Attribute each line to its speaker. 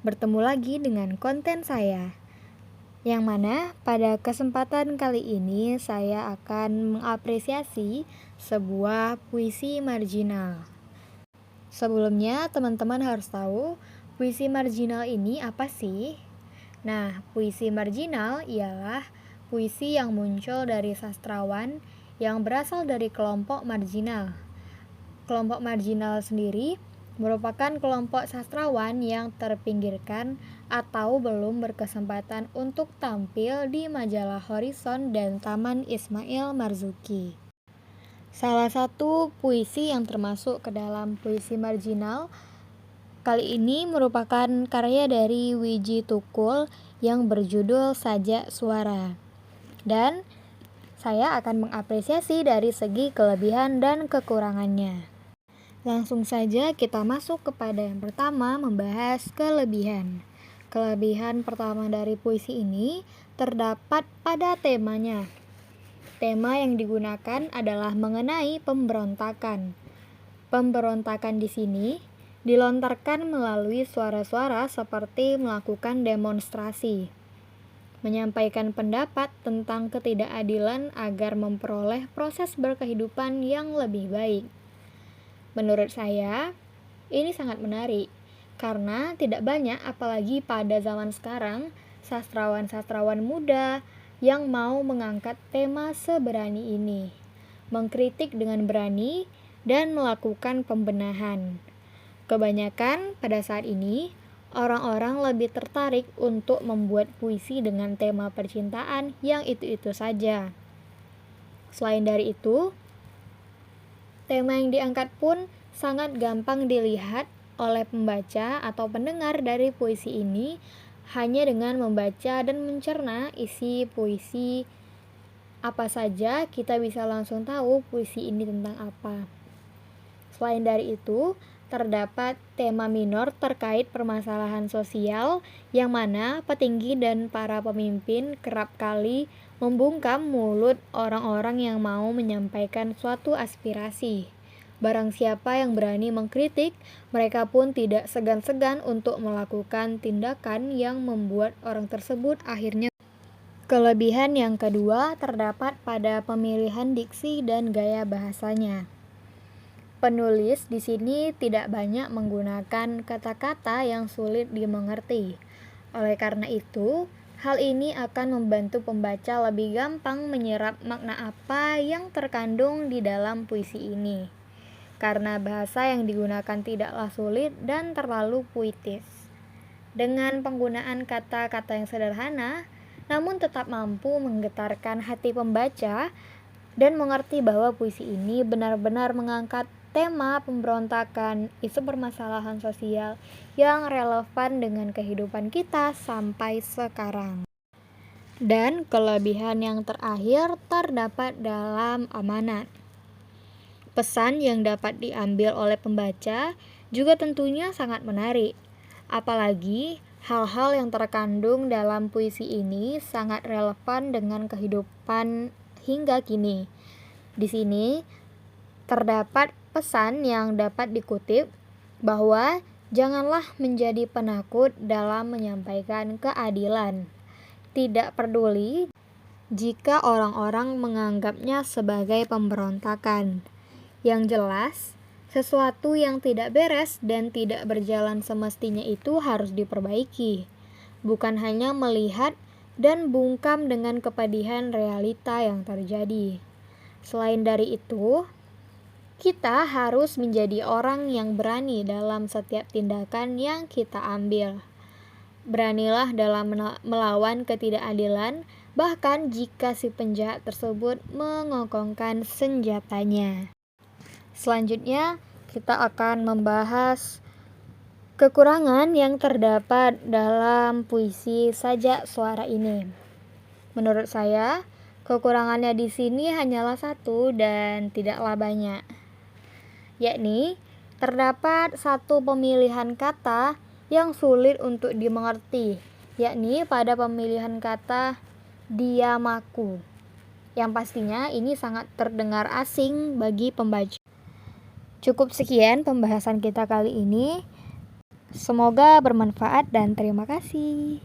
Speaker 1: Bertemu lagi dengan konten saya, yang mana pada kesempatan kali ini saya akan mengapresiasi sebuah puisi marginal. Sebelumnya, teman-teman harus tahu puisi marginal ini apa sih? Nah, puisi marginal ialah puisi yang muncul dari sastrawan yang berasal dari kelompok marginal. Kelompok marginal sendiri merupakan kelompok sastrawan yang terpinggirkan atau belum berkesempatan untuk tampil di majalah Horizon dan Taman Ismail Marzuki. Salah satu puisi yang termasuk ke dalam puisi marginal kali ini merupakan karya dari Wiji Tukul yang berjudul Sajak Suara. Dan saya akan mengapresiasi dari segi kelebihan dan kekurangannya. Langsung saja kita masuk kepada yang pertama, membahas kelebihan. Kelebihan pertama dari puisi ini terdapat pada temanya. Tema yang digunakan adalah mengenai pemberontakan. Pemberontakan di sini dilontarkan melalui suara-suara seperti melakukan demonstrasi, menyampaikan pendapat tentang ketidakadilan agar memperoleh proses berkehidupan yang lebih baik. Menurut saya, ini sangat menarik, karena tidak banyak apalagi pada zaman sekarang, sastrawan-sastrawan muda yang mau mengangkat tema seberani ini, mengkritik dengan berani, dan melakukan pembenahan. Kebanyakan pada saat ini, orang-orang lebih tertarik untuk membuat puisi dengan tema percintaan yang itu-itu saja. Selain dari itu, tema yang diangkat pun sangat gampang dilihat oleh pembaca atau pendengar dari puisi ini hanya dengan membaca dan mencerna isi puisi apa saja, kita bisa langsung tahu puisi ini tentang apa. Selain dari itu, terdapat tema minor terkait permasalahan sosial yang mana petinggi dan para pemimpin kerap kali membungkam mulut orang-orang yang mau menyampaikan suatu aspirasi. Barang siapa yang berani mengkritik, mereka pun tidak segan-segan untuk melakukan tindakan yang membuat orang tersebut akhirnya. Kelebihan yang kedua terdapat pada pemilihan diksi dan gaya bahasanya. Penulis di sini tidak banyak menggunakan kata-kata yang sulit dimengerti. Oleh karena itu, hal ini akan membantu pembaca lebih gampang menyerap makna apa yang terkandung di dalam puisi ini. Karena bahasa yang digunakan tidaklah sulit dan terlalu puitis. Dengan penggunaan kata-kata yang sederhana, namun tetap mampu menggetarkan hati pembaca dan mengerti bahwa puisi ini benar-benar mengangkat tema pemberontakan, isu permasalahan sosial yang relevan dengan kehidupan kita sampai sekarang. Dan kelebihan yang terakhir terdapat dalam amanat. Pesan yang dapat diambil oleh pembaca juga tentunya sangat menarik. Apalagi hal-hal yang terkandung dalam puisi ini sangat relevan dengan kehidupan hingga kini. Di sini terdapat pesan yang dapat dikutip bahwa janganlah menjadi penakut dalam menyampaikan keadilan. Tidak peduli jika orang-orang menganggapnya sebagai pemberontakan. Yang jelas, sesuatu yang tidak beres dan tidak berjalan semestinya itu harus diperbaiki. Bukan hanya melihat dan bungkam dengan kepedihan realita yang terjadi. Selain dari itu, kita harus menjadi orang yang berani dalam setiap tindakan yang kita ambil. Beranilah dalam melawan ketidakadilan, bahkan jika si penjahat tersebut mengokongkan senjatanya. Selanjutnya, kita akan membahas kekurangan yang terdapat dalam puisi Sajak Suara ini. Menurut saya, kekurangannya di sini hanyalah satu dan tidaklah banyak. Yakni, terdapat satu pemilihan kata yang sulit untuk dimengerti, yakni pada pemilihan kata diamaku. Yang pastinya ini sangat terdengar asing bagi pembaca. Cukup sekian pembahasan kita kali ini. Semoga bermanfaat dan terima kasih.